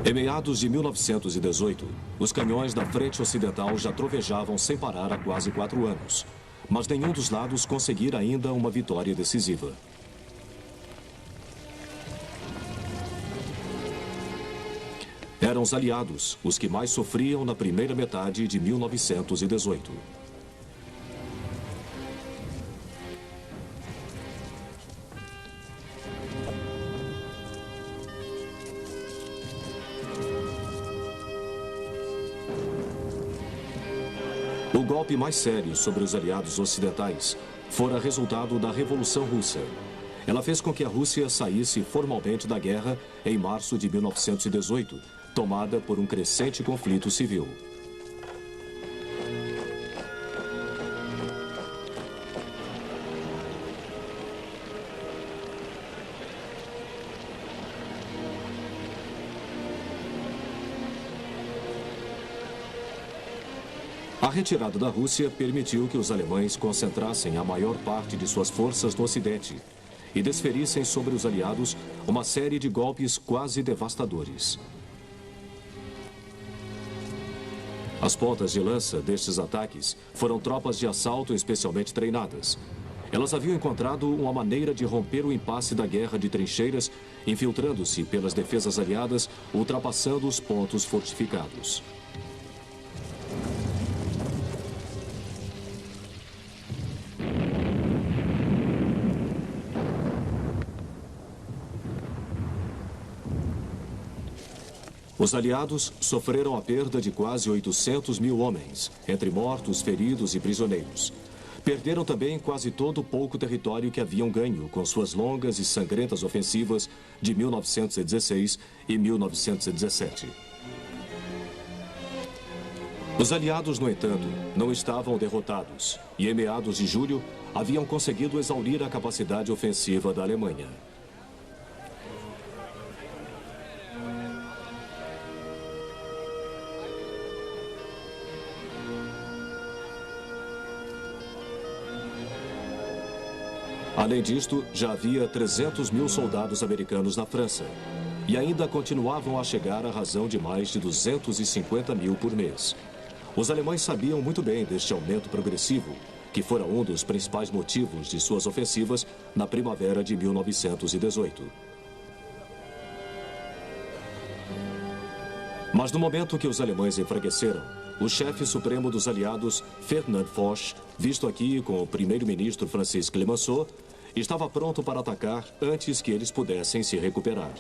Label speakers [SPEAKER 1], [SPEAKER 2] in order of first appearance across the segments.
[SPEAKER 1] Em meados de 1918, os canhões da frente ocidental já trovejavam sem parar há quase 4 anos. Mas nenhum dos lados conseguira ainda uma vitória decisiva. Eram os aliados os que mais sofriam na primeira metade de 1918. O golpe mais sério sobre os aliados ocidentais fora resultado da Revolução Russa. Ela fez com que a Rússia saísse formalmente da guerra em março de 1918, tomada por um crescente conflito civil. A retirada da Rússia permitiu que os alemães concentrassem a maior parte de suas forças no Ocidente e desferissem sobre os aliados uma série de golpes quase devastadores. As pontas de lança destes ataques foram tropas de assalto especialmente treinadas. Elas haviam encontrado uma maneira de romper o impasse da guerra de trincheiras, infiltrando-se pelas defesas aliadas, ultrapassando os pontos fortificados. Os aliados sofreram a perda de quase 800 mil homens, entre mortos, feridos e prisioneiros. Perderam também quase todo o pouco território que haviam ganho com suas longas e sangrentas ofensivas de 1916 e 1917. Os aliados, no entanto, não estavam derrotados e, em meados de julho, haviam conseguido exaurir a capacidade ofensiva da Alemanha. Além disto, já havia 300 mil soldados americanos na França e ainda continuavam a chegar à razão de mais de 250 mil por mês. Os alemães sabiam muito bem deste aumento progressivo, que fora um dos principais motivos de suas ofensivas na primavera de 1918. Mas no momento que os alemães enfraqueceram, o chefe supremo dos aliados, Ferdinand Foch, visto aqui com o primeiro-ministro francês Clemenceau, estava pronto para atacar antes que eles pudessem se recuperar.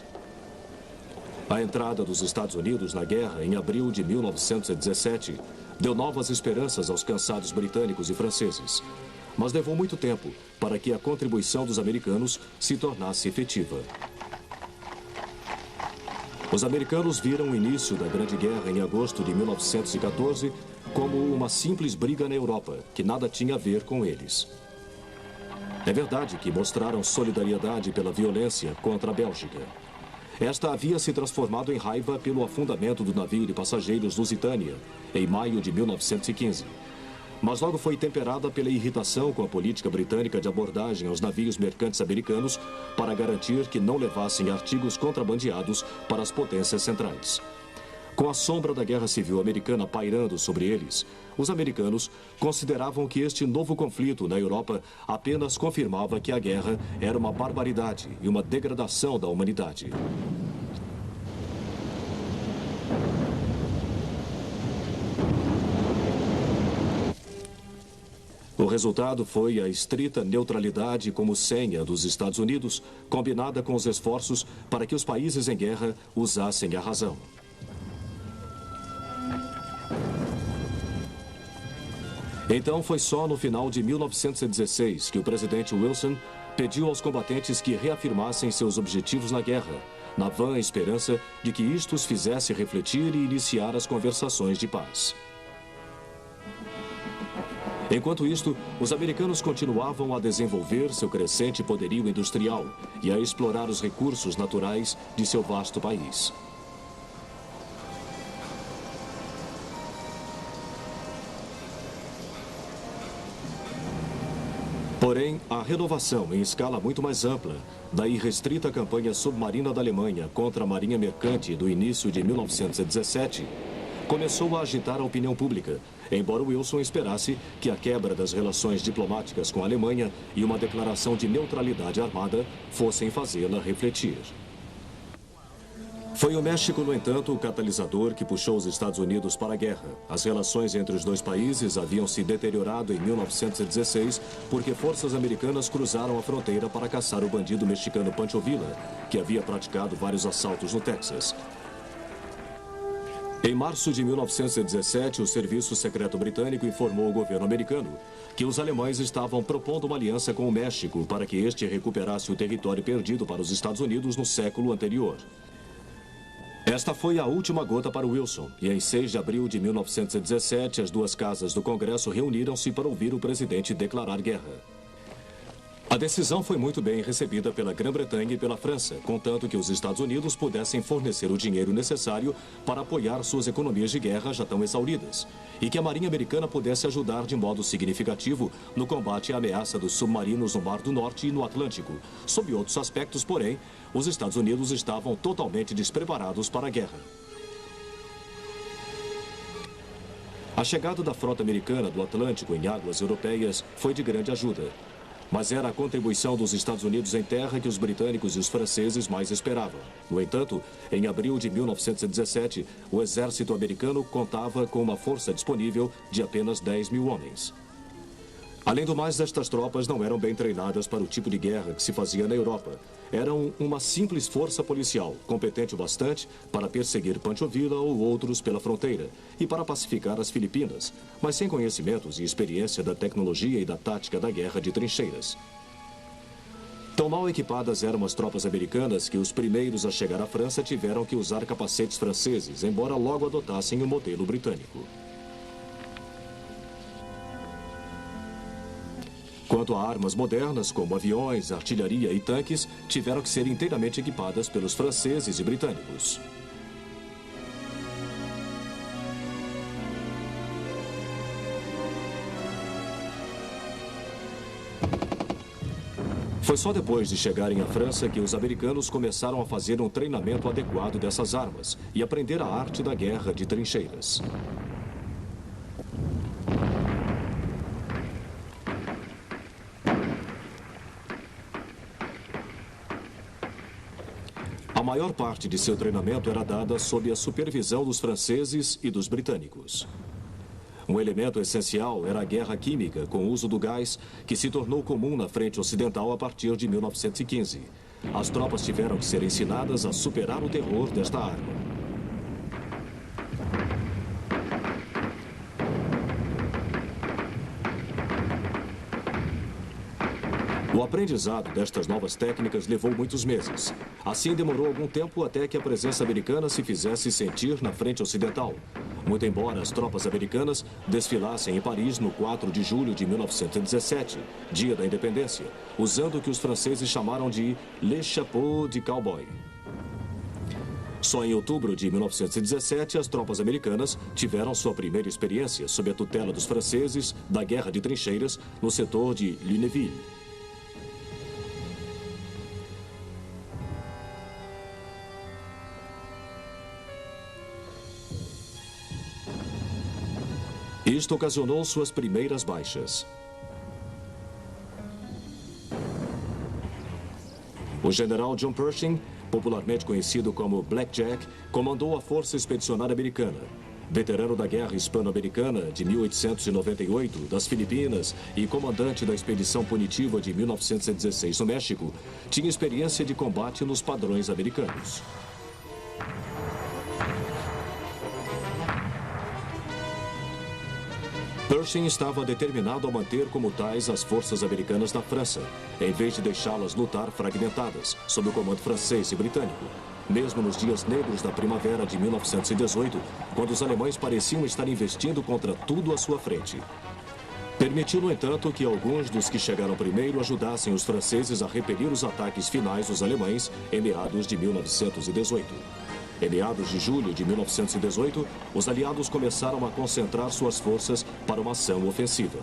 [SPEAKER 1] A entrada dos Estados Unidos na guerra em abril de 1917 deu novas esperanças aos cansados britânicos e franceses, mas levou muito tempo para que a contribuição dos americanos se tornasse efetiva. Os americanos viram o início da Grande Guerra em agosto de 1914 como uma simples briga na Europa, que nada tinha a ver com eles. É verdade que mostraram solidariedade pela violência contra a Bélgica. Esta havia se transformado em raiva pelo afundamento do navio de passageiros Lusitânia, em maio de 1915. Mas logo foi temperada pela irritação com a política britânica de abordagem aos navios mercantes americanos para garantir que não levassem artigos contrabandeados para as potências centrais. Com a sombra da Guerra Civil Americana pairando sobre eles, os americanos consideravam que este novo conflito na Europa apenas confirmava que a guerra era uma barbaridade e uma degradação da humanidade. O resultado foi a estrita neutralidade como senha dos Estados Unidos, combinada com os esforços para que os países em guerra usassem a razão. Então foi só no final de 1916 que o presidente Wilson pediu aos combatentes que reafirmassem seus objetivos na guerra, na vã esperança de que isto os fizesse refletir e iniciar as conversações de paz. Enquanto isto, os americanos continuavam a desenvolver seu crescente poderio industrial e a explorar os recursos naturais de seu vasto país. Porém, a renovação em escala muito mais ampla da irrestrita campanha submarina da Alemanha contra a marinha mercante do início de 1917 começou a agitar a opinião pública, embora Wilson esperasse que a quebra das relações diplomáticas com a Alemanha e uma declaração de neutralidade armada fossem fazê-la refletir. Foi o México, no entanto, o catalisador que puxou os Estados Unidos para a guerra. As relações entre os dois países haviam se deteriorado em 1916 porque forças americanas cruzaram a fronteira para caçar o bandido mexicano Pancho Villa, que havia praticado vários assaltos no Texas. Em março de 1917, o Serviço Secreto Britânico informou o governo americano que os alemães estavam propondo uma aliança com o México para que este recuperasse o território perdido para os Estados Unidos no século anterior. Esta foi a última gota para Wilson, e em 6 de abril de 1917, as duas casas do Congresso reuniram-se para ouvir o presidente declarar guerra. A decisão foi muito bem recebida pela Grã-Bretanha e pela França, contanto que os Estados Unidos pudessem fornecer o dinheiro necessário para apoiar suas economias de guerra já tão exauridas, e que a Marinha Americana pudesse ajudar de modo significativo no combate à ameaça dos submarinos no Mar do Norte e no Atlântico. Sob outros aspectos, porém, os Estados Unidos estavam totalmente despreparados para a guerra. A chegada da frota americana do Atlântico em águas europeias foi de grande ajuda. Mas era a contribuição dos Estados Unidos em terra que os britânicos e os franceses mais esperavam. No entanto, em abril de 1917, o exército americano contava com uma força disponível de apenas 10 mil homens. Além do mais, estas tropas não eram bem treinadas para o tipo de guerra que se fazia na Europa. Eram uma simples força policial, competente o bastante para perseguir Pancho Villa ou outros pela fronteira e para pacificar as Filipinas, mas sem conhecimentos e experiência da tecnologia e da tática da guerra de trincheiras. Tão mal equipadas eram as tropas americanas que os primeiros a chegar à França tiveram que usar capacetes franceses, embora logo adotassem o modelo britânico. Quanto a armas modernas, como aviões, artilharia e tanques, tiveram que ser inteiramente equipadas pelos franceses e britânicos. Foi só depois de chegarem à França que os americanos começaram a fazer um treinamento adequado dessas armas e aprender a arte da guerra de trincheiras. A maior parte de seu treinamento era dada sob a supervisão dos franceses e dos britânicos. Um elemento essencial era a guerra química com o uso do gás, que se tornou comum na frente ocidental a partir de 1915. As tropas tiveram que ser ensinadas a superar o terror desta arma. O aprendizado destas novas técnicas levou muitos meses. Assim, demorou algum tempo até que a presença americana se fizesse sentir na frente ocidental. Muito embora as tropas americanas desfilassem em Paris no 4 de julho de 1917, dia da independência, usando o que os franceses chamaram de Le Chapeau de Cowboy. Só em outubro de 1917, as tropas americanas tiveram sua primeira experiência sob a tutela dos franceses da Guerra de Trincheiras no setor de Lunéville. Isto ocasionou suas primeiras baixas. O general John Pershing, popularmente conhecido como Blackjack, comandou a Força Expedicionária Americana. Veterano da Guerra Hispano-Americana de 1898, das Filipinas e comandante da Expedição Punitiva de 1916 no México, tinha experiência de combate nos padrões americanos. Pershing estava determinado a manter como tais as forças americanas na França, em vez de deixá-las lutar fragmentadas, sob o comando francês e britânico. Mesmo nos dias negros da primavera de 1918, quando os alemães pareciam estar investindo contra tudo à sua frente. Permitiu, no entanto, que alguns dos que chegaram primeiro ajudassem os franceses a repelir os ataques finais dos alemães em meados de 1918. Em meados de julho de 1918, os aliados começaram a concentrar suas forças para uma ação ofensiva.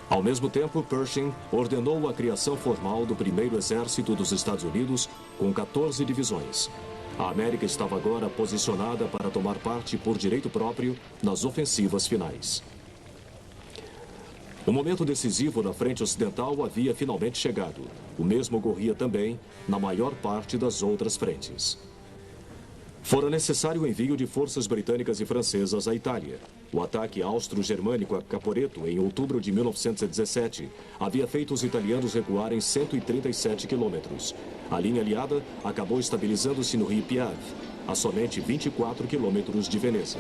[SPEAKER 1] Ao mesmo tempo, Pershing ordenou a criação formal do primeiro exército dos Estados Unidos com 14 divisões. A América estava agora posicionada para tomar parte por direito próprio nas ofensivas finais. O momento decisivo na frente ocidental havia finalmente chegado. O mesmo ocorria também na maior parte das outras frentes. Fora necessário o envio de forças britânicas e francesas à Itália. O ataque austro-germânico a Caporetto, em outubro de 1917, havia feito os italianos recuarem 137 quilômetros. A linha aliada acabou estabilizando-se no rio Piave, a somente 24 quilômetros de Veneza.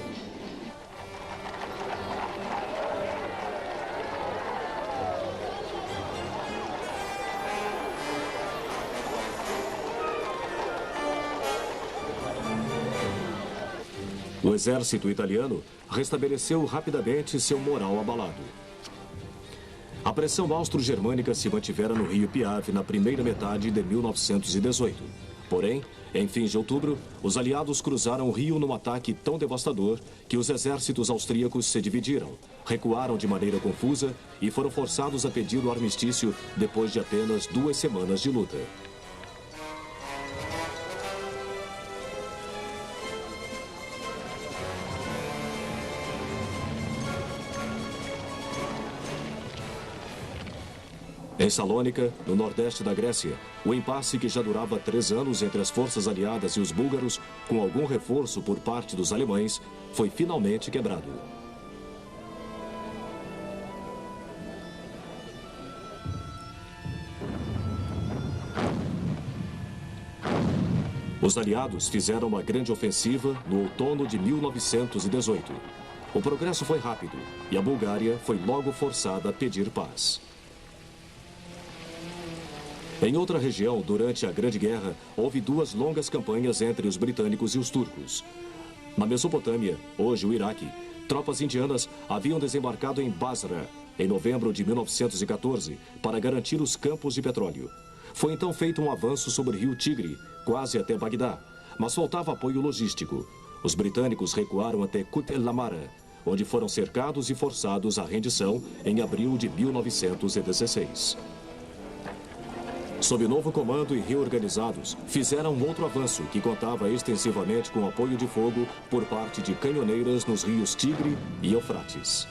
[SPEAKER 1] O exército italiano restabeleceu rapidamente seu moral abalado. A pressão austro-germânica se mantivera no rio Piave na primeira metade de 1918. Porém, em fins de outubro, os aliados cruzaram o rio num ataque tão devastador que os exércitos austríacos se dividiram, recuaram de maneira confusa e foram forçados a pedir o armistício depois de apenas 2 semanas de luta. Em Salônica, no nordeste da Grécia, o impasse que já durava 3 anos entre as forças aliadas e os búlgaros, com algum reforço por parte dos alemães, foi finalmente quebrado. Os aliados fizeram uma grande ofensiva no outono de 1918. O progresso foi rápido e a Bulgária foi logo forçada a pedir paz. Em outra região, durante a Grande Guerra, houve 2 longas campanhas entre os britânicos e os turcos. Na Mesopotâmia, hoje o Iraque, tropas indianas haviam desembarcado em Basra, em novembro de 1914, para garantir os campos de petróleo. Foi então feito um avanço sobre o rio Tigre, quase até Bagdá, mas faltava apoio logístico. Os britânicos recuaram até Kut el-Lamara, onde foram cercados e forçados à rendição em abril de 1916. Sob novo comando e reorganizados, fizeram outro avanço que contava extensivamente com apoio de fogo por parte de canhoneiras nos rios Tigre e Eufrates.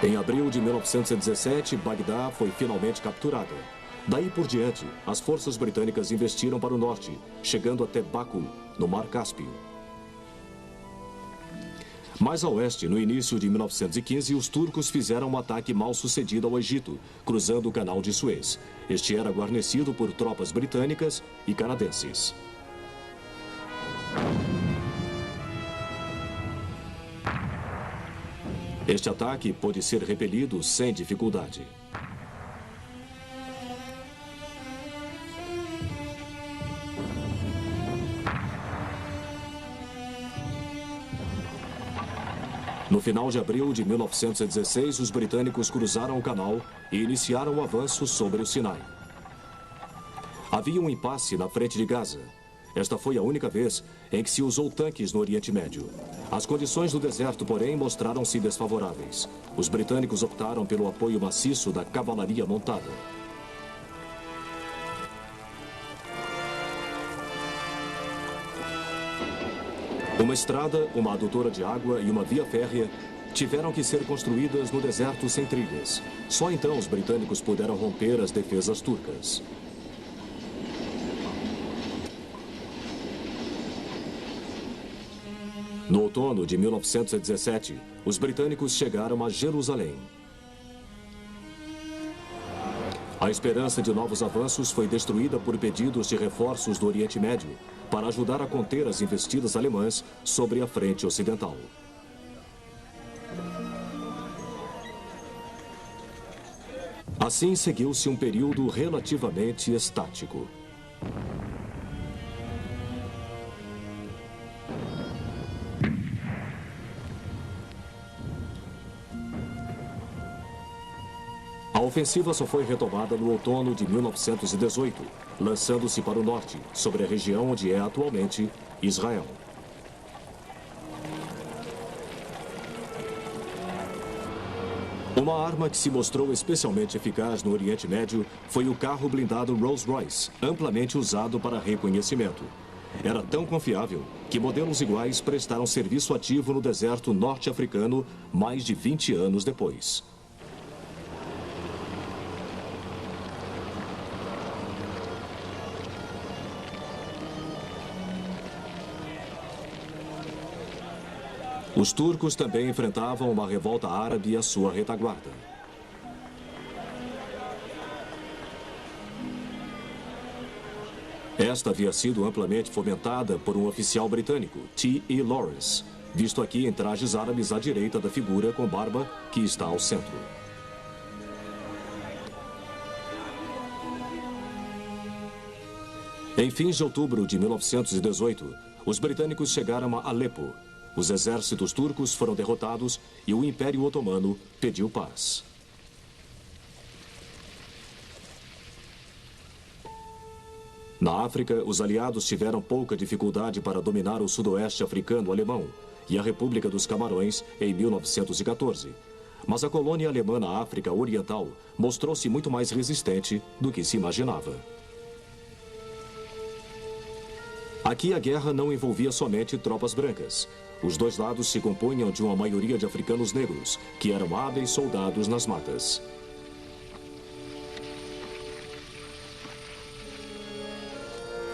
[SPEAKER 1] Em abril de 1917, Bagdá foi finalmente capturada. Daí por diante, as forças britânicas investiram para o norte, chegando até Baku, no Mar Cáspio. Mais a oeste, no início de 1915, os turcos fizeram um ataque mal sucedido ao Egito, cruzando o canal de Suez. Este era guarnecido por tropas britânicas e canadenses. Este ataque pôde ser repelido sem dificuldade. No final de abril de 1916, os britânicos cruzaram o canal e iniciaram o avanço sobre o Sinai. Havia um impasse na frente de Gaza. Esta foi a única vez em que se usou tanques no Oriente Médio. As condições do deserto, porém, mostraram-se desfavoráveis. Os britânicos optaram pelo apoio maciço da cavalaria montada. Uma estrada, uma adutora de água e uma via férrea tiveram que ser construídas no deserto sem trilhas. Só então os britânicos puderam romper as defesas turcas. No outono de 1917, os britânicos chegaram a Jerusalém. A esperança de novos avanços foi destruída por pedidos de reforços do Oriente Médio para ajudar a conter as investidas alemãs sobre a frente ocidental. Assim seguiu-se um período relativamente estático. A ofensiva só foi retomada no outono de 1918, lançando-se para o norte, sobre a região onde é atualmente Israel. Uma arma que se mostrou especialmente eficaz no Oriente Médio foi o carro blindado Rolls-Royce, amplamente usado para reconhecimento. Era tão confiável que modelos iguais prestaram serviço ativo no deserto norte-africano mais de 20 anos depois. Os turcos também enfrentavam uma revolta árabe à sua retaguarda. Esta havia sido amplamente fomentada por um oficial britânico, T.E. Lawrence, visto aqui em trajes árabes à direita da figura com barba que está ao centro. Em fins de outubro de 1918, os britânicos chegaram a Alepo. Os exércitos turcos foram derrotados e o Império Otomano pediu paz. Na África, os aliados tiveram pouca dificuldade para dominar o sudoeste africano alemão e a República dos Camarões em 1914. Mas a colônia alemã na África Oriental mostrou-se muito mais resistente do que se imaginava. Aqui a guerra não envolvia somente tropas brancas. Os dois lados se compunham de uma maioria de africanos negros, que eram hábeis soldados nas matas.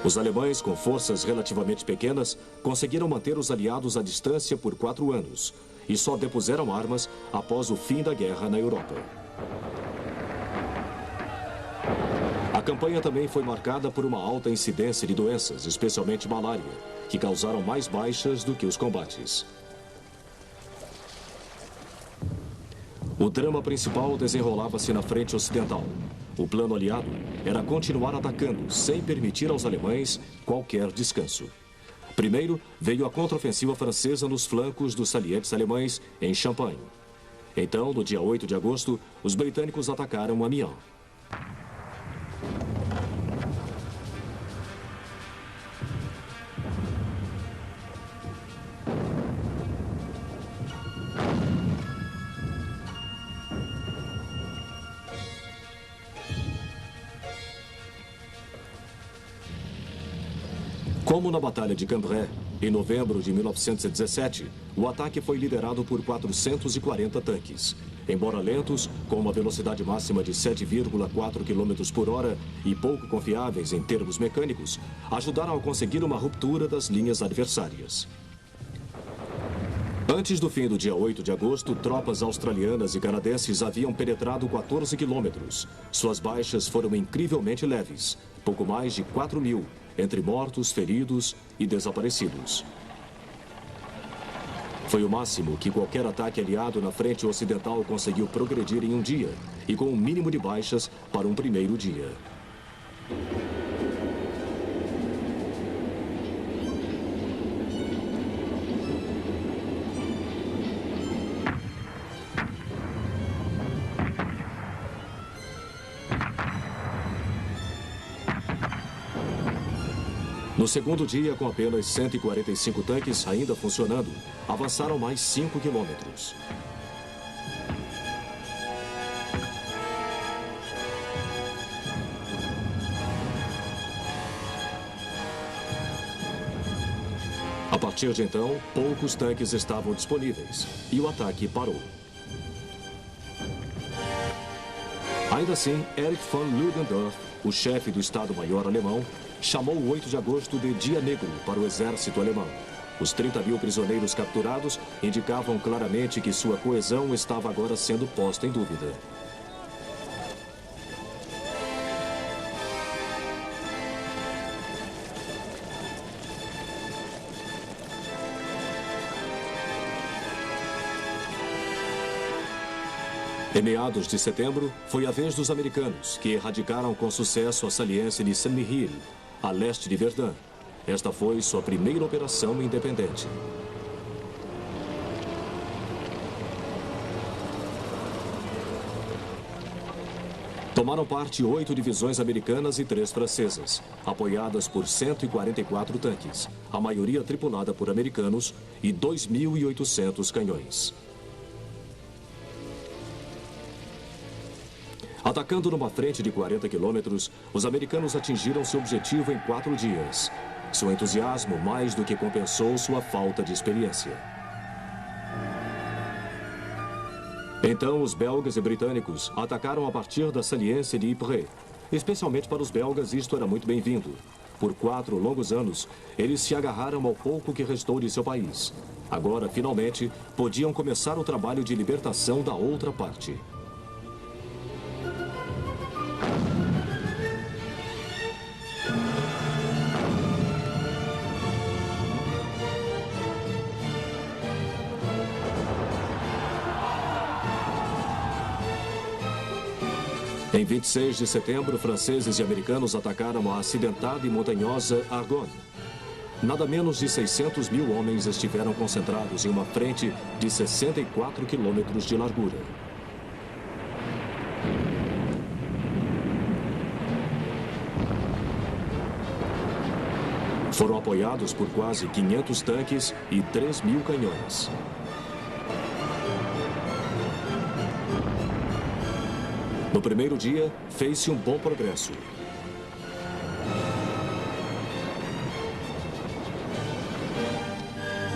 [SPEAKER 1] Os alemães, com forças relativamente pequenas, conseguiram manter os aliados à distância por 4 anos e só depuseram armas após o fim da guerra na Europa. A campanha também foi marcada por uma alta incidência de doenças, especialmente malária, que causaram mais baixas do que os combates. O drama principal desenrolava-se na frente ocidental. O plano aliado era continuar atacando, sem permitir aos alemães qualquer descanso. Primeiro, veio a contraofensiva francesa nos flancos dos salientes alemães em Champagne. Então, no dia 8 de agosto, os britânicos atacaram Amiens. Como na Batalha de Cambrai, em novembro de 1917, o ataque foi liderado por 440 tanques. Embora lentos, com uma velocidade máxima de 7,4 km por hora e pouco confiáveis em termos mecânicos, ajudaram a conseguir uma ruptura das linhas adversárias. Antes do fim do dia 8 de agosto, tropas australianas e canadenses haviam penetrado 14 quilômetros. Suas baixas foram incrivelmente leves, pouco mais de 4.000, entre mortos, feridos e desaparecidos. Foi o máximo que qualquer ataque aliado na frente ocidental conseguiu progredir em um dia, e com um mínimo de baixas para um primeiro dia. No segundo dia, com apenas 145 tanques ainda funcionando, avançaram mais 5 quilômetros. A partir de então, poucos tanques estavam disponíveis e o ataque parou. Ainda assim, Erich von Ludendorff, o chefe do Estado-Maior alemão, chamou o 8 de agosto de Dia Negro para o exército alemão. Os 30.000 prisioneiros capturados indicavam claramente que sua coesão estava agora sendo posta em dúvida. Em meados de setembro, foi a vez dos americanos, que erradicaram com sucesso a saliência de Saint-Mihiel, a leste de Verdun. Esta foi sua primeira operação independente. Tomaram parte 8 divisões americanas e 3 francesas, apoiadas por 144 tanques, a maioria tripulada por americanos, e 2.800 canhões. Atacando numa frente de 40 quilômetros, os americanos atingiram seu objetivo em 4 dias. Seu entusiasmo mais do que compensou sua falta de experiência. Então, os belgas e britânicos atacaram a partir da saliência de Ypres. Especialmente para os belgas, isto era muito bem-vindo. Por 4 longos anos, eles se agarraram ao pouco que restou de seu país. Agora, finalmente, podiam começar o trabalho de libertação da outra parte. Em 26 de setembro, franceses e americanos atacaram a acidentada e montanhosa Argonne. Nada menos de 600.000 homens estiveram concentrados em uma frente de 64 quilômetros de largura. Foram apoiados por quase 500 tanques e 3.000 canhões. No primeiro dia, fez-se um bom progresso.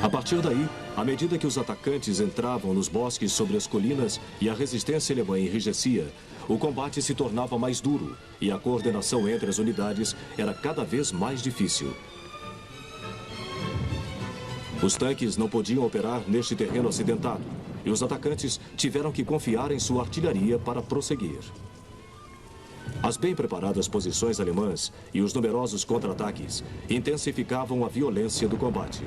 [SPEAKER 1] A partir daí, à medida que os atacantes entravam nos bosques sobre as colinas e a resistência alemã enrijecia, o combate se tornava mais duro e a coordenação entre as unidades era cada vez mais difícil. Os tanques não podiam operar neste terreno acidentado e os atacantes tiveram que confiar em sua artilharia para prosseguir. As bem preparadas posições alemãs e os numerosos contra-ataques intensificavam a violência do combate.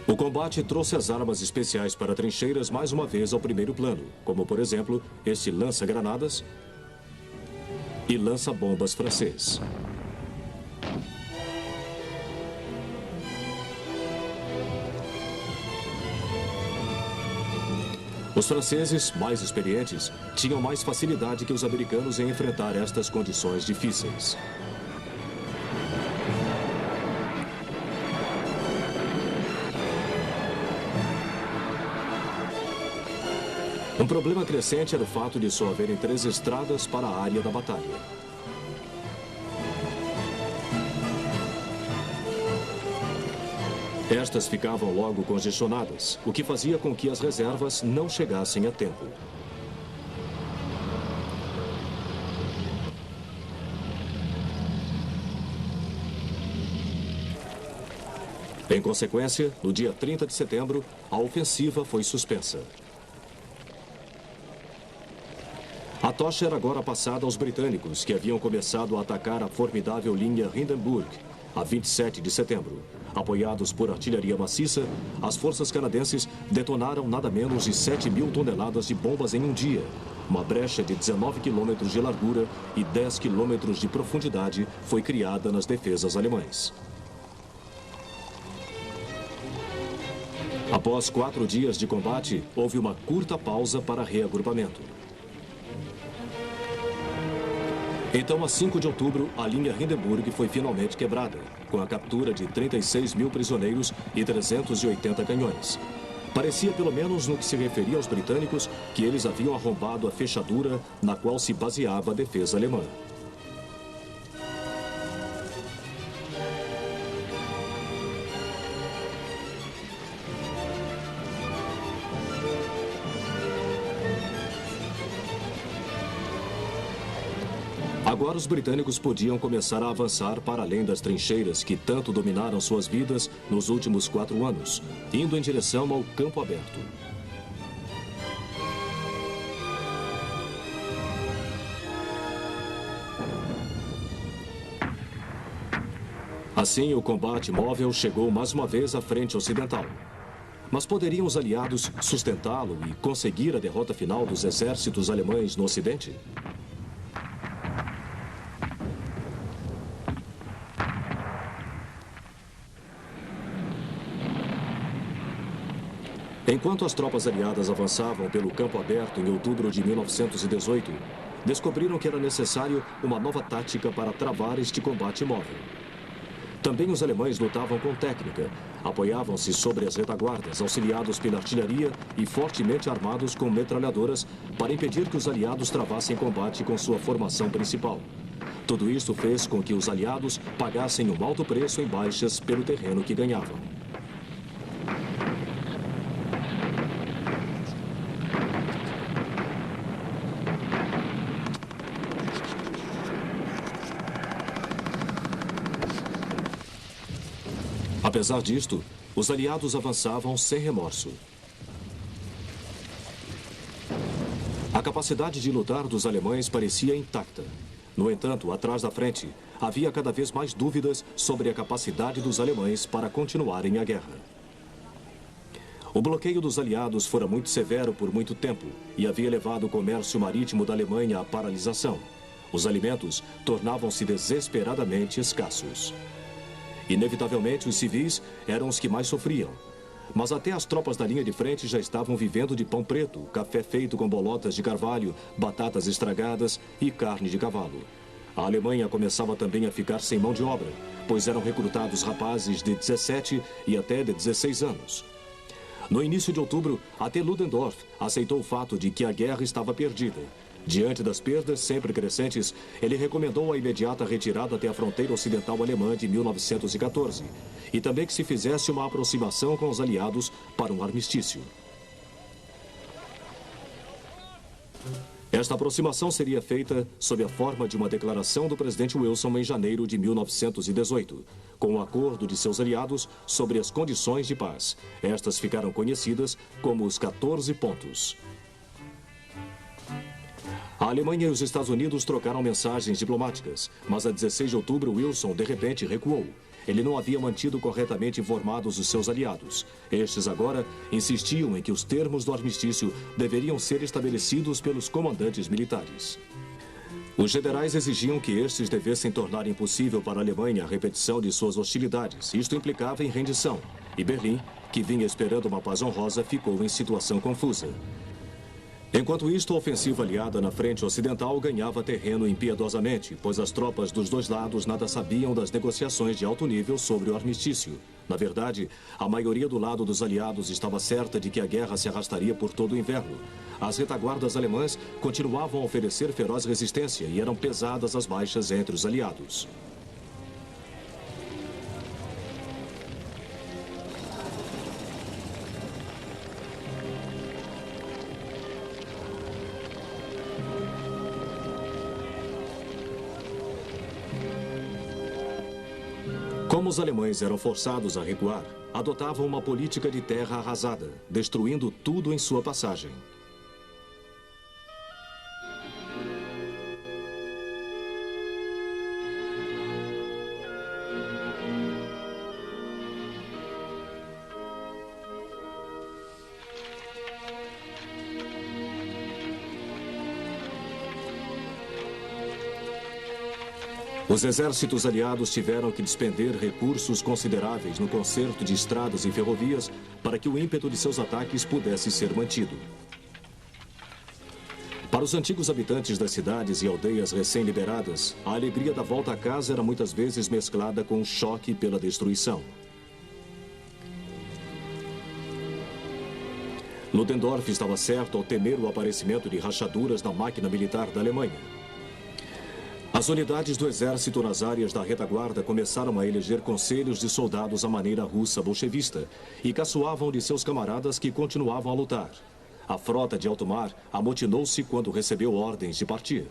[SPEAKER 1] O combate trouxe as armas especiais para trincheiras mais uma vez ao primeiro plano, como, por exemplo, este lança-granadas e lança-bombas francês. Os franceses, mais experientes, tinham mais facilidade que os americanos em enfrentar estas condições difíceis. Um problema crescente era o fato de só haverem 3 estradas para a área da batalha. Estas ficavam logo congestionadas, o que fazia com que as reservas não chegassem a tempo. Em consequência, no dia 30 de setembro, a ofensiva foi suspensa. A tocha era agora passada aos britânicos, que haviam começado a atacar a formidável linha Hindenburg, a 27 de setembro. Apoiados por artilharia maciça, as forças canadenses detonaram nada menos de 7.000 toneladas de bombas em um dia. Uma brecha de 19 quilômetros de largura e 10 quilômetros de profundidade foi criada nas defesas alemãs. Após 4 dias de combate, houve uma curta pausa para reagrupamento. Então, a 5 de outubro, a linha Hindenburg foi finalmente quebrada, com a captura de 36.000 prisioneiros e 380 canhões. Parecia, pelo menos no que se referia aos britânicos, que eles haviam arrombado a fechadura na qual se baseava a defesa alemã. Agora os britânicos podiam começar a avançar para além das trincheiras que tanto dominaram suas vidas nos últimos 4 anos, indo em direção ao campo aberto. Assim, o combate móvel chegou mais uma vez à frente ocidental. Mas poderiam os aliados sustentá-lo e conseguir a derrota final dos exércitos alemães no Ocidente? Enquanto as tropas aliadas avançavam pelo campo aberto em outubro de 1918, descobriram que era necessário uma nova tática para travar este combate móvel. Também os alemães lutavam com técnica, apoiavam-se sobre as retaguardas, auxiliados pela artilharia e fortemente armados com metralhadoras para impedir que os aliados travassem combate com sua formação principal. Tudo isto fez com que os aliados pagassem um alto preço em baixas pelo terreno que ganhavam. Apesar disto, os aliados avançavam sem remorso. A capacidade de lutar dos alemães parecia intacta. No entanto, atrás da frente, havia cada vez mais dúvidas sobre a capacidade dos alemães para continuarem a guerra. O bloqueio dos aliados fora muito severo por muito tempo e havia levado o comércio marítimo da Alemanha à paralisação. Os alimentos tornavam-se desesperadamente escassos. Inevitavelmente, os civis eram os que mais sofriam. Mas até as tropas da linha de frente já estavam vivendo de pão preto, café feito com bolotas de carvalho, batatas estragadas e carne de cavalo. A Alemanha começava também a ficar sem mão de obra, pois eram recrutados rapazes de 17 e até de 16 anos. No início de outubro, até Ludendorff aceitou o fato de que a guerra estava perdida. Diante das perdas sempre crescentes, ele recomendou a imediata retirada até a fronteira ocidental alemã de 1914 e também que se fizesse uma aproximação com os aliados para um armistício. Esta aproximação seria feita sob a forma de uma declaração do presidente Wilson em janeiro de 1918, com o acordo de seus aliados sobre as condições de paz. Estas ficaram conhecidas como os 14 pontos. A Alemanha e os Estados Unidos trocaram mensagens diplomáticas, mas a 16 de outubro Wilson de repente recuou. Ele não havia mantido corretamente informados os seus aliados. Estes agora insistiam em que os termos do armistício deveriam ser estabelecidos pelos comandantes militares. Os generais exigiam que estes devessem tornar impossível para a Alemanha a repetição de suas hostilidades. Isto implicava em rendição. E Berlim, que vinha esperando uma paz honrosa, ficou em situação confusa. Enquanto isto, a ofensiva aliada na frente ocidental ganhava terreno impiedosamente, pois as tropas dos dois lados nada sabiam das negociações de alto nível sobre o armistício. Na verdade, a maioria do lado dos aliados estava certa de que a guerra se arrastaria por todo o inverno. As retaguardas alemãs continuavam a oferecer feroz resistência e eram pesadas as baixas entre os aliados. Como os alemães eram forçados a recuar, adotavam uma política de terra arrasada, destruindo tudo em sua passagem. Os exércitos aliados tiveram que despender recursos consideráveis no conserto de estradas e ferrovias para que o ímpeto de seus ataques pudesse ser mantido. Para os antigos habitantes das cidades e aldeias recém-liberadas, a alegria da volta a casa era muitas vezes mesclada com um choque pela destruição. Ludendorff estava certo ao temer o aparecimento de rachaduras na máquina militar da Alemanha. As unidades do exército nas áreas da retaguarda começaram a eleger conselhos de soldados à maneira russa bolchevista e caçoavam de seus camaradas que continuavam a lutar. A frota de alto mar amotinou-se quando recebeu ordens de partir.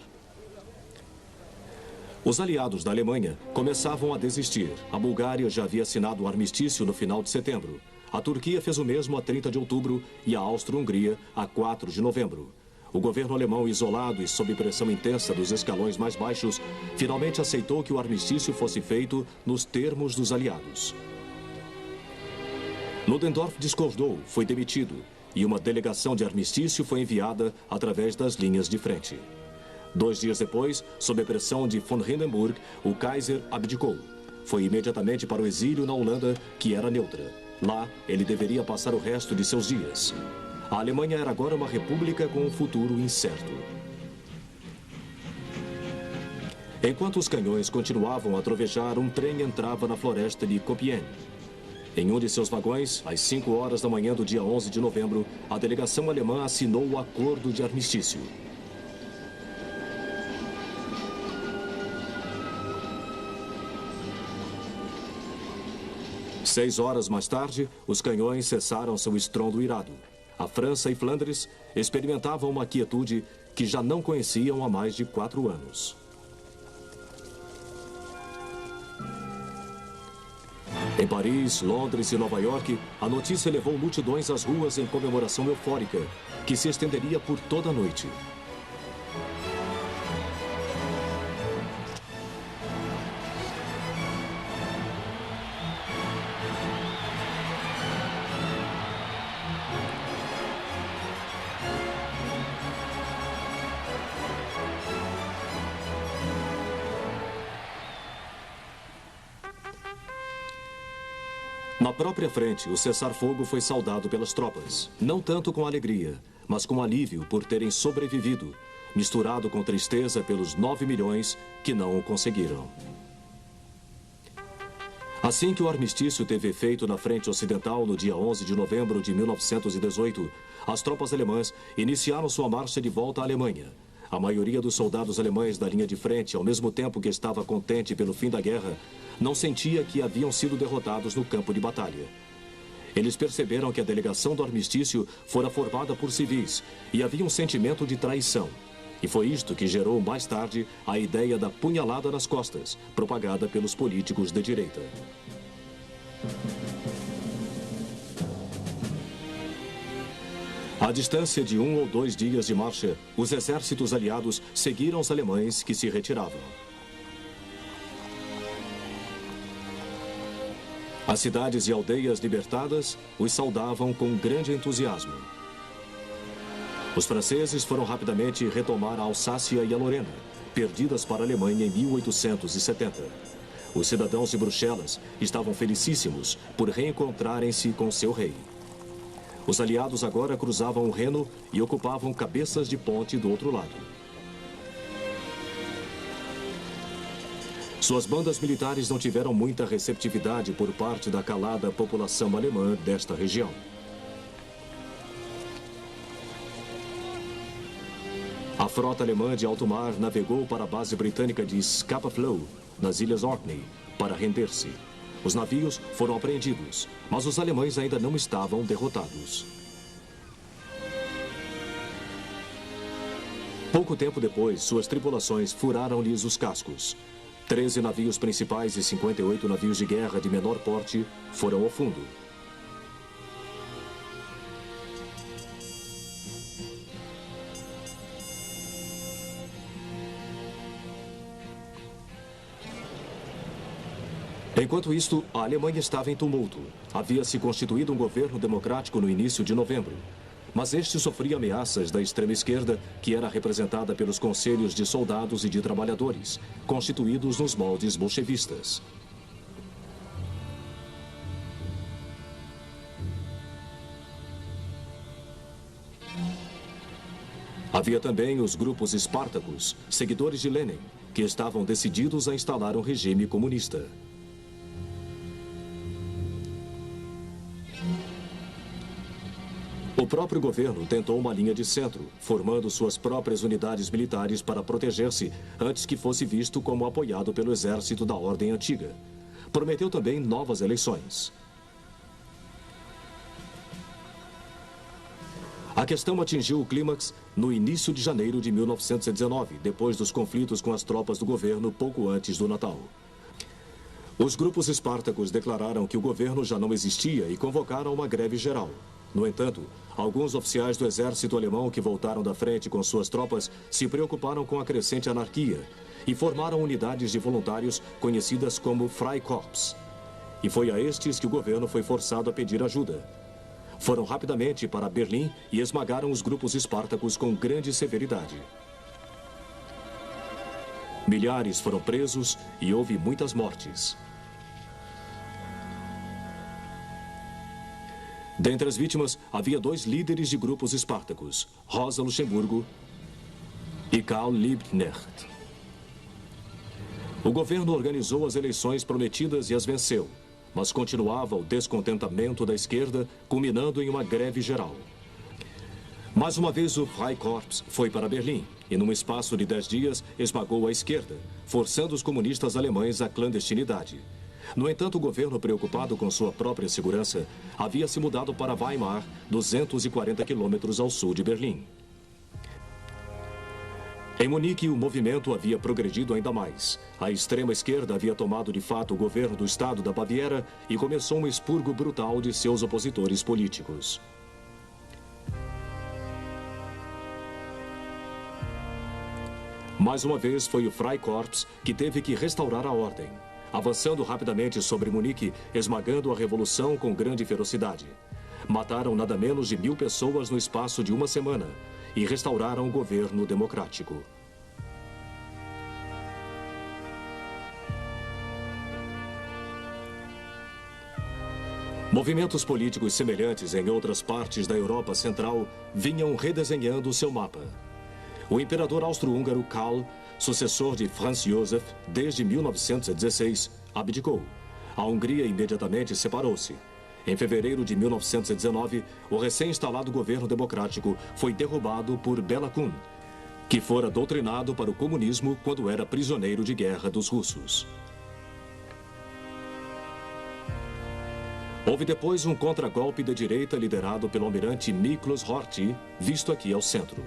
[SPEAKER 1] Os aliados da Alemanha começavam a desistir. A Bulgária já havia assinado o armistício no final de setembro. A Turquia fez o mesmo a 30 de outubro e a Áustria-Hungria a 4 de novembro. O governo alemão, isolado e sob pressão intensa dos escalões mais baixos, finalmente aceitou que o armistício fosse feito nos termos dos aliados. Ludendorff discordou, foi demitido, e uma delegação de armistício foi enviada através das linhas de frente. 2 dias depois, sob a pressão de von Hindenburg, o Kaiser abdicou. Foi imediatamente para o exílio na Holanda, que era neutra. Lá, ele deveria passar o resto de seus dias. A Alemanha era agora uma república com um futuro incerto. Enquanto os canhões continuavam a trovejar, um trem entrava na floresta de Compiègne. Em um de seus vagões, às 5 horas da manhã do dia 11 de novembro, a delegação alemã assinou o acordo de armistício. Seis horas mais tarde, os canhões cessaram seu estrondo irado. A França e Flandres experimentavam uma quietude que já não conheciam há mais de 4 anos. Em Paris, Londres e Nova York, a notícia levou multidões às ruas em comemoração eufórica, que se estenderia por toda a noite. Na própria frente, o cessar-fogo foi saudado pelas tropas, não tanto com alegria, mas com alívio por terem sobrevivido, misturado com tristeza pelos 9 milhões que não o conseguiram. Assim que o armistício teve efeito na frente ocidental no dia 11 de novembro de 1918, as tropas alemãs iniciaram sua marcha de volta à Alemanha. A maioria dos soldados alemães da linha de frente, ao mesmo tempo que estava contente pelo fim da guerra, não sentia que haviam sido derrotados no campo de batalha. Eles perceberam que a delegação do armistício fora formada por civis e havia um sentimento de traição. E foi isto que gerou mais tarde a ideia da punhalada nas costas, propagada pelos políticos de direita. À distância de 1 ou 2 dias de marcha, os exércitos aliados seguiram os alemães que se retiravam. As cidades e aldeias libertadas os saudavam com grande entusiasmo. Os franceses foram rapidamente retomar a Alsácia e a Lorena, perdidas para a Alemanha em 1870. Os cidadãos de Bruxelas estavam felicíssimos por reencontrarem-se com seu rei. Os aliados agora cruzavam o Reno e ocupavam cabeças de ponte do outro lado. Suas bandas militares não tiveram muita receptividade por parte da calada população alemã desta região. A frota alemã de alto mar navegou para a base britânica de Scapa Flow, nas Ilhas Orkney, para render-se. Os navios foram apreendidos, mas os alemães ainda não estavam derrotados. Pouco tempo depois, suas tripulações furaram-lhes os cascos. 13 navios principais e 58 navios de guerra de menor porte foram ao fundo. Enquanto isto, a Alemanha estava em tumulto. Havia se constituído um governo democrático no início de novembro. Mas este sofria ameaças da extrema-esquerda, que era representada pelos conselhos de soldados e de trabalhadores, constituídos nos moldes bolchevistas. Havia também os grupos espartacos, seguidores de Lenin, que estavam decididos a instalar um regime comunista. O próprio governo tentou uma linha de centro, formando suas próprias unidades militares para proteger-se antes que fosse visto como apoiado pelo exército da ordem antiga. Prometeu também novas eleições. A questão atingiu o clímax no início de janeiro de 1919, depois dos conflitos com as tropas do governo pouco antes do Natal. Os grupos espartacos declararam que o governo já não existia e convocaram uma greve geral. No entanto, alguns oficiais do exército alemão que voltaram da frente com suas tropas se preocuparam com a crescente anarquia e formaram unidades de voluntários conhecidas como Freikorps. E foi a estes que o governo foi forçado a pedir ajuda. Foram rapidamente para Berlim e esmagaram os grupos espartacos com grande severidade. Milhares foram presos e houve muitas mortes. Dentre as vítimas, havia 2 líderes de grupos espartacos, Rosa Luxemburgo e Karl Liebknecht. O governo organizou as eleições prometidas e as venceu, mas continuava o descontentamento da esquerda, culminando em uma greve geral. Mais uma vez, o Freikorps foi para Berlim e, num espaço de 10 dias, esmagou a esquerda, forçando os comunistas alemães à clandestinidade. No entanto, o governo, preocupado com sua própria segurança, havia se mudado para Weimar, 240 quilômetros ao sul de Berlim. Em Munique, o movimento havia progredido ainda mais. A extrema-esquerda havia tomado de fato o governo do estado da Baviera e começou um expurgo brutal de seus opositores políticos. Mais uma vez, foi o Freikorps que teve que restaurar a ordem, avançando rapidamente sobre Munique, esmagando a revolução com grande ferocidade. Mataram nada menos de 1000 pessoas no espaço de uma semana e restauraram o governo democrático. Movimentos políticos semelhantes em outras partes da Europa Central vinham redesenhando seu mapa. O imperador austro-húngaro Karl, sucessor de Franz Josef desde 1916, abdicou. A Hungria imediatamente separou-se. Em fevereiro de 1919, o recém-instalado governo democrático foi derrubado por Bela Kun, que fora doutrinado para o comunismo quando era prisioneiro de guerra dos russos. Houve depois um contragolpe de direita liderado pelo almirante Miklos Horthy, visto aqui ao centro.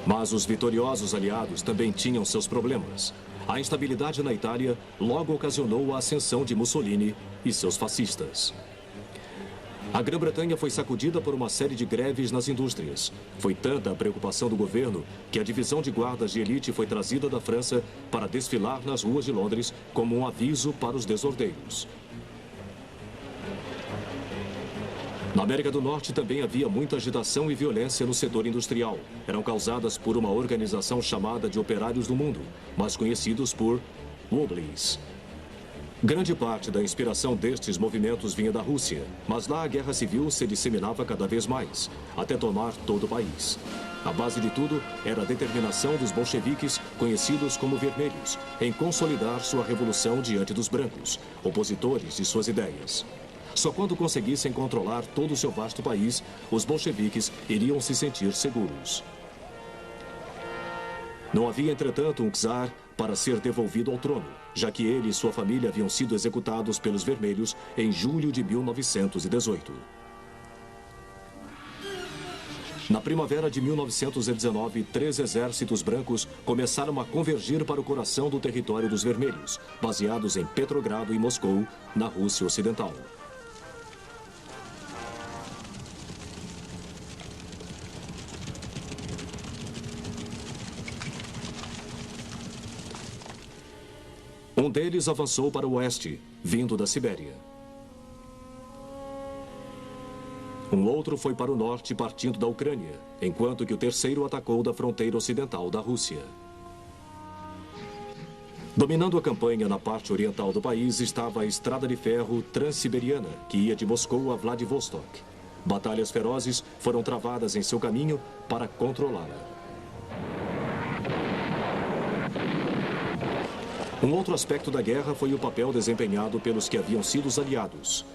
[SPEAKER 1] Mas os vitoriosos aliados também tinham seus problemas. A instabilidade na Itália logo ocasionou a ascensão de Mussolini e seus fascistas. A Grã-Bretanha foi sacudida por uma série de greves nas indústrias. Foi tanta a preocupação do governo que a divisão de guardas de elite foi trazida da França para desfilar nas ruas de Londres como um aviso para os desordeiros. Na América do Norte também havia muita agitação e violência no setor industrial. Eram causadas por uma organização chamada de Operários do Mundo, mais conhecidos por Wobblies. Grande parte da inspiração destes movimentos vinha da Rússia, mas lá a guerra civil se disseminava cada vez mais, até tomar todo o país. A base de tudo era a determinação dos bolcheviques, conhecidos como vermelhos, em consolidar sua revolução diante dos brancos, opositores de suas ideias. Só quando conseguissem controlar todo o seu vasto país, os bolcheviques iriam se sentir seguros. Não havia, entretanto, um czar para ser devolvido ao trono, já que ele e sua família haviam sido executados pelos vermelhos em julho de 1918. Na primavera de 1919, 3 exércitos brancos começaram a convergir para o coração do território dos vermelhos, baseados em Petrogrado e Moscou, na Rússia Ocidental. Um deles avançou para o oeste, vindo da Sibéria. Um outro foi para o norte, partindo da Ucrânia, enquanto que o terceiro atacou da fronteira ocidental da Rússia. Dominando a campanha na parte oriental do país estava a estrada de ferro Transiberiana, que ia de Moscou a Vladivostok. Batalhas ferozes foram travadas em seu caminho para controlá-la. Um outro aspecto da guerra foi o papel desempenhado pelos que haviam sido os aliados.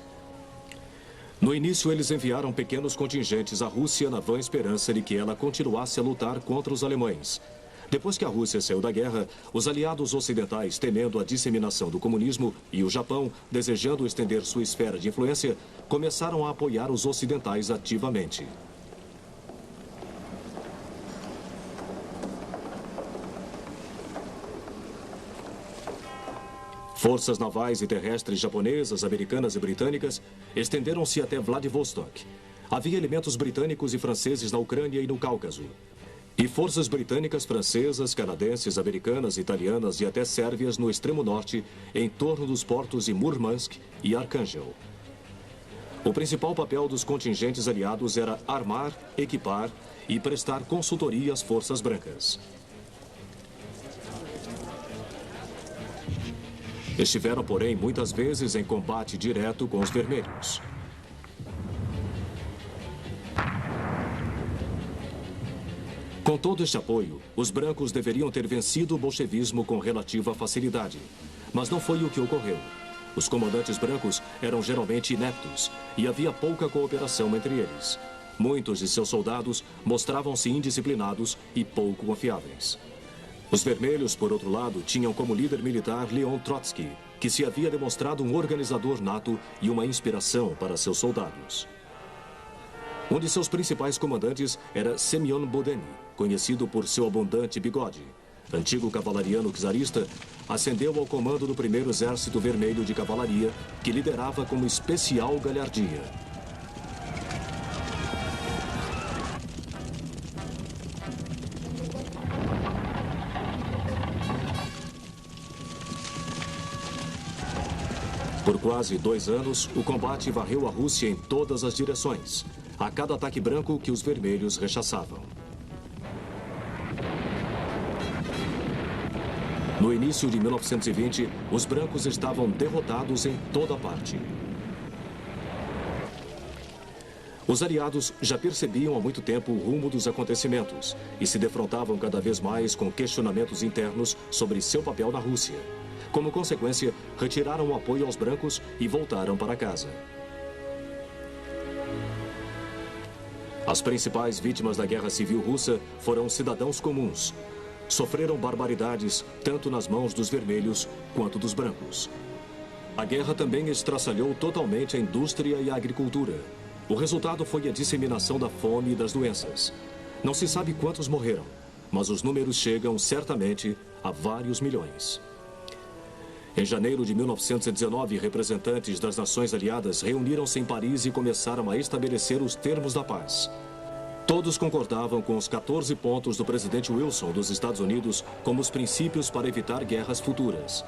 [SPEAKER 1] No início, eles enviaram pequenos contingentes à Rússia na vã esperança de que ela continuasse a lutar contra os alemães. Depois que a Rússia saiu da guerra, os aliados ocidentais, temendo a disseminação do comunismo, e o Japão, desejando estender sua esfera de influência, começaram a apoiar os ocidentais ativamente. Forças navais e terrestres japonesas, americanas e britânicas estenderam-se até Vladivostok. Havia elementos britânicos e franceses na Ucrânia e no Cáucaso. E forças britânicas, francesas, canadenses, americanas, italianas e até sérvias no extremo norte, em torno dos portos de Murmansk e Arkhangel. O principal papel dos contingentes aliados era armar, equipar e prestar consultoria às forças brancas. Estiveram, porém, muitas vezes em combate direto com os vermelhos. Com todo este apoio, os brancos deveriam ter vencido o bolchevismo com relativa facilidade. Mas não foi o que ocorreu. Os comandantes brancos eram geralmente ineptos e havia pouca cooperação entre eles. Muitos de seus soldados mostravam-se indisciplinados e pouco confiáveis. Os vermelhos, por outro lado, tinham como líder militar Leon Trotsky, que se havia demonstrado um organizador nato e uma inspiração para seus soldados. Um de seus principais comandantes era Semyon Bodeny, conhecido por seu abundante bigode. Antigo cavalariano czarista, ascendeu ao comando do 1º Exército Vermelho de Cavalaria, que liderava com especial galhardia. Por quase 2 anos, o combate varreu a Rússia em todas as direções, a cada ataque branco que os vermelhos rechaçavam. No início de 1920, os brancos estavam derrotados em toda parte. Os aliados já percebiam há muito tempo o rumo dos acontecimentos e se defrontavam cada vez mais com questionamentos internos sobre seu papel na Rússia. Como consequência, retiraram o apoio aos brancos e voltaram para casa. As principais vítimas da Guerra Civil Russa foram cidadãos comuns. Sofreram barbaridades tanto nas mãos dos vermelhos quanto dos brancos. A guerra também estraçalhou totalmente a indústria e a agricultura. O resultado foi a disseminação da fome e das doenças. Não se sabe quantos morreram, mas os números chegam certamente a vários milhões. Em janeiro de 1919, representantes das nações aliadas reuniram-se em Paris e começaram a estabelecer os termos da paz. Todos concordavam com os 14 pontos do presidente Wilson dos Estados Unidos como os princípios para evitar guerras futuras.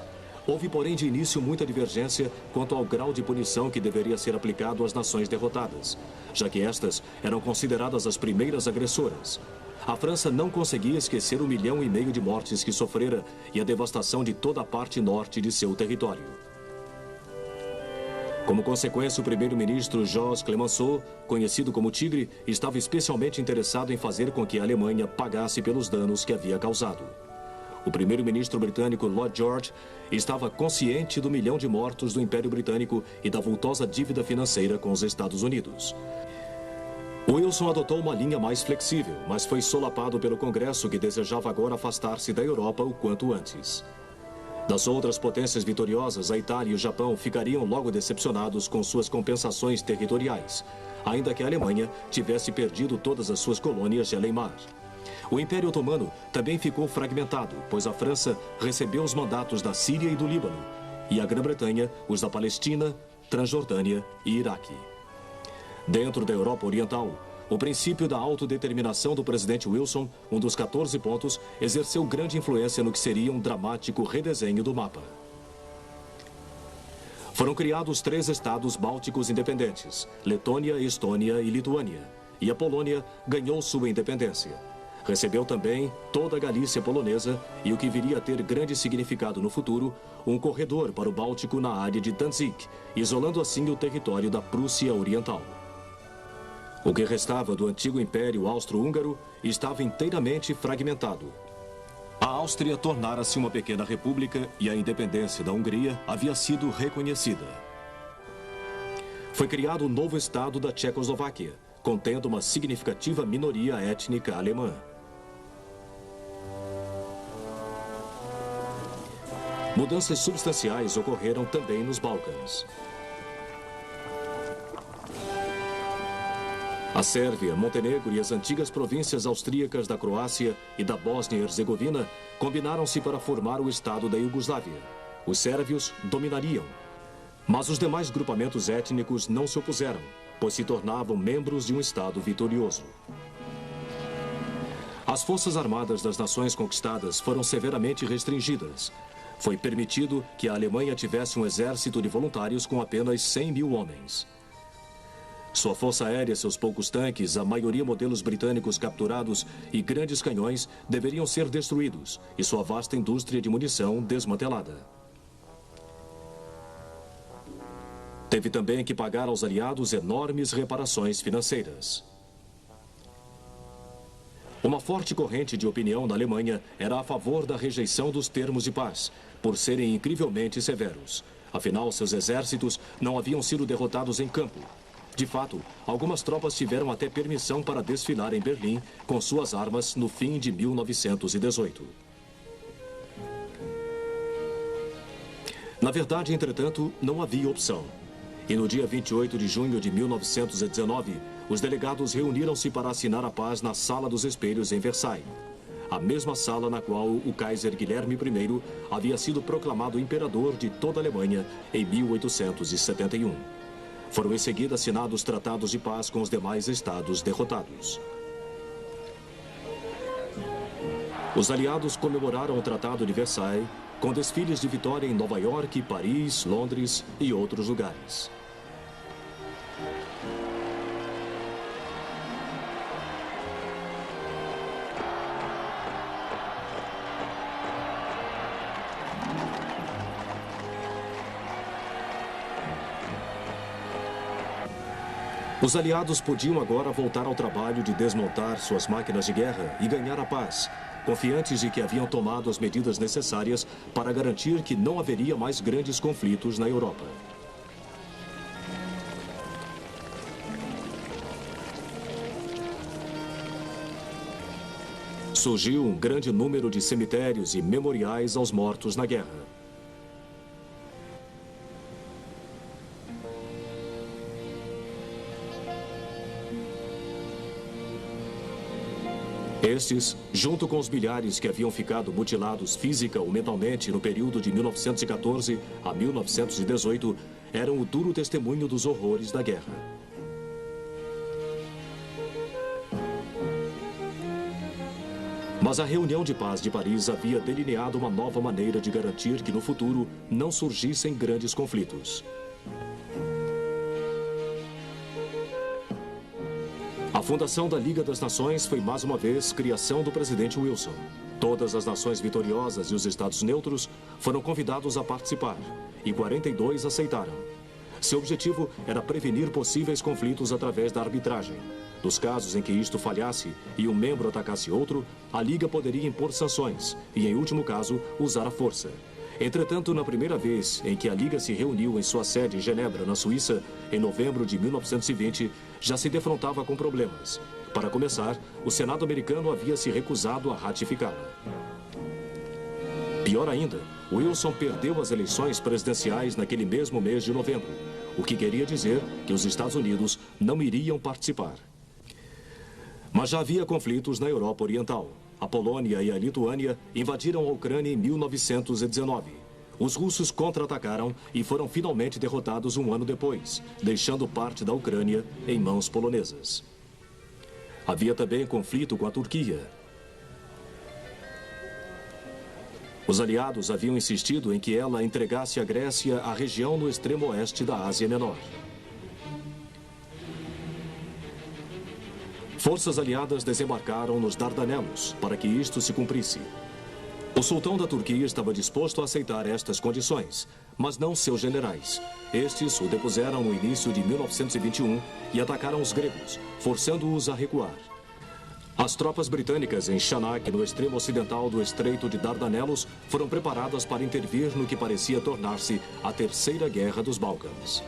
[SPEAKER 1] Houve, porém, de início muita divergência quanto ao grau de punição que deveria ser aplicado às nações derrotadas, já que estas eram consideradas as primeiras agressoras. A França não conseguia esquecer 1,5 milhão de mortes que sofrera e a devastação de toda a parte norte de seu território. Como consequência, o primeiro-ministro Georges Clemenceau, conhecido como Tigre, estava especialmente interessado em fazer com que a Alemanha pagasse pelos danos que havia causado. O primeiro-ministro britânico Lloyd George estava consciente do 1 milhão de mortos do Império Britânico e da vultosa dívida financeira com os Estados Unidos. Wilson adotou uma linha mais flexível, mas foi solapado pelo Congresso, que desejava agora afastar-se da Europa o quanto antes. Das outras potências vitoriosas, a Itália e o Japão ficariam logo decepcionados com suas compensações territoriais, ainda que a Alemanha tivesse perdido todas as suas colônias de além-mar. O Império Otomano também ficou fragmentado, pois a França recebeu os mandatos da Síria e do Líbano, e a Grã-Bretanha os da Palestina, Transjordânia e Iraque. Dentro da Europa Oriental, o princípio da autodeterminação do presidente Wilson, um dos 14 pontos, exerceu grande influência no que seria um dramático redesenho do mapa. Foram criados 3 estados bálticos independentes, Letônia, Estônia e Lituânia, e a Polônia ganhou sua independência. Recebeu também toda a Galícia polonesa e o que viria a ter grande significado no futuro, um corredor para o Báltico na área de Danzig, isolando assim o território da Prússia Oriental. O que restava do antigo Império Austro-Húngaro estava inteiramente fragmentado. A Áustria tornara-se uma pequena república e a independência da Hungria havia sido reconhecida. Foi criado o novo Estado da Tchecoslováquia, contendo uma significativa minoria étnica alemã. Mudanças substanciais ocorreram também nos Balcãs. A Sérvia, Montenegro e as antigas províncias austríacas da Croácia e da Bósnia e Herzegovina combinaram-se para formar o Estado da Iugoslávia. Os sérvios dominariam, mas os demais grupamentos étnicos não se opuseram, pois se tornavam membros de um Estado vitorioso. As forças armadas das nações conquistadas foram severamente restringidas. Foi permitido que a Alemanha tivesse um exército de voluntários com apenas 100 mil homens. Sua força aérea, seus poucos tanques, a maioria modelos britânicos capturados e grandes canhões deveriam ser destruídos e sua vasta indústria de munição desmantelada. Teve também que pagar aos aliados enormes reparações financeiras. Uma forte corrente de opinião na Alemanha era a favor da rejeição dos termos de paz, por serem incrivelmente severos. Afinal, seus exércitos não haviam sido derrotados em campo. De fato, algumas tropas tiveram até permissão para desfilar em Berlim com suas armas no fim de 1918. Na verdade, entretanto, não havia opção. E no dia 28 de junho de 1919, os delegados reuniram-se para assinar a paz na Sala dos Espelhos em Versailles. A mesma sala na qual o Kaiser Guilherme I havia sido proclamado imperador de toda a Alemanha em 1871. Foram em seguida assinados tratados de paz com os demais estados derrotados. Os aliados comemoraram o Tratado de Versailles com desfiles de vitória em Nova York, Paris, Londres e outros lugares. Os aliados podiam agora voltar ao trabalho de desmontar suas máquinas de guerra e ganhar a paz, confiantes de que haviam tomado as medidas necessárias para garantir que não haveria mais grandes conflitos na Europa. Surgiu um grande número de cemitérios e memoriais aos mortos na guerra. Estes, junto com os milhares que haviam ficado mutilados física ou mentalmente no período de 1914 a 1918, eram o duro testemunho dos horrores da guerra. Mas a reunião de paz de Paris havia delineado uma nova maneira de garantir que no futuro não surgissem grandes conflitos. A fundação da Liga das Nações foi mais uma vez criação do presidente Wilson. Todas as nações vitoriosas e os estados neutros foram convidados a participar, e 42 aceitaram. Seu objetivo era prevenir possíveis conflitos através da arbitragem. Nos casos em que isto falhasse e um membro atacasse outro, a Liga poderia impor sanções e, em último caso, usar a força. Entretanto, na primeira vez em que a Liga se reuniu em sua sede em Genebra, na Suíça, em novembro de 1920, já se defrontava com problemas. Para começar, o Senado americano havia se recusado a ratificá-la. Pior ainda, Wilson perdeu as eleições presidenciais naquele mesmo mês de novembro, o que queria dizer que os Estados Unidos não iriam participar. Mas já havia conflitos na Europa Oriental. A Polônia e a Lituânia invadiram a Ucrânia em 1919. Os russos contra-atacaram e foram finalmente derrotados um ano depois, deixando parte da Ucrânia em mãos polonesas. Havia também conflito com a Turquia. Os aliados haviam insistido em que ela entregasse à Grécia a região no extremo oeste da Ásia Menor. Forças aliadas desembarcaram nos Dardanelos para que isto se cumprisse. O sultão da Turquia estava disposto a aceitar estas condições, mas não seus generais. Estes o depuseram no início de 1921 e atacaram os gregos, forçando-os a recuar. As tropas britânicas em Chanak, no extremo ocidental do Estreito de Dardanelos, foram preparadas para intervir no que parecia tornar-se a Terceira Guerra dos Balcãs.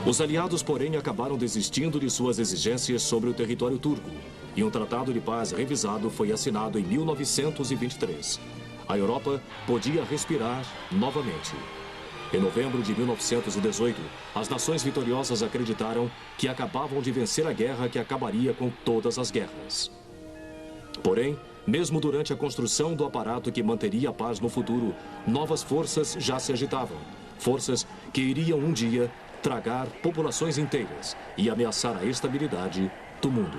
[SPEAKER 1] Os aliados, porém, acabaram desistindo de suas exigências sobre o território turco, e um tratado de paz revisado foi assinado em 1923. A Europa podia respirar novamente. Em novembro de 1918, as nações vitoriosas acreditaram que acabavam de vencer a guerra que acabaria com todas as guerras. Porém, mesmo durante a construção do aparato que manteria a paz no futuro, novas forças já se agitavam. Forças que iriam um dia tragar populações inteiras e ameaçar a estabilidade do mundo.